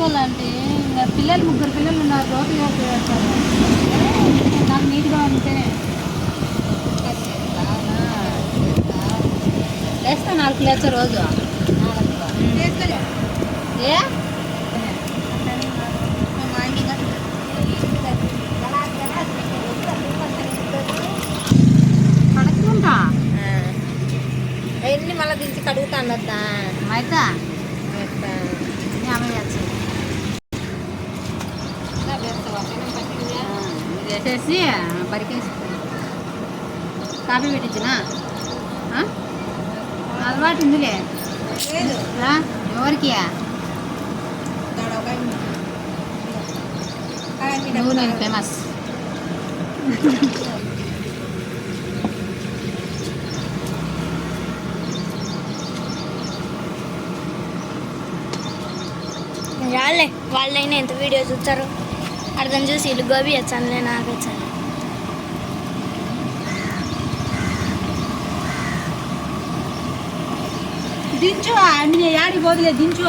చేసుకోవాలంటే ఇంకా పిల్లలు 3 పిల్లలు ఉన్నారు, రోజు చేస్తారు. నాకు నీట్గా ఉంటేనే వేస్తా 4 లేచా రోజు ఏ కడుక్కుంటా అవన్నీ మళ్ళీ దించి కడుగుతాను వద్దా అయితే వేసేసి పరికేసి కాఫీ పెట్టించిన అలవాటు ఉందిలే ఎవరికి నువ్వు నేను ఫేమస్ వాళ్ళే వాళ్ళైనా ఎంత వీడియో చూస్తారు అర్థం చూసి ఇల్లు గోబీ వచ్చానులే నాకు వచ్చాను దించు యాడికి పోదులే దించు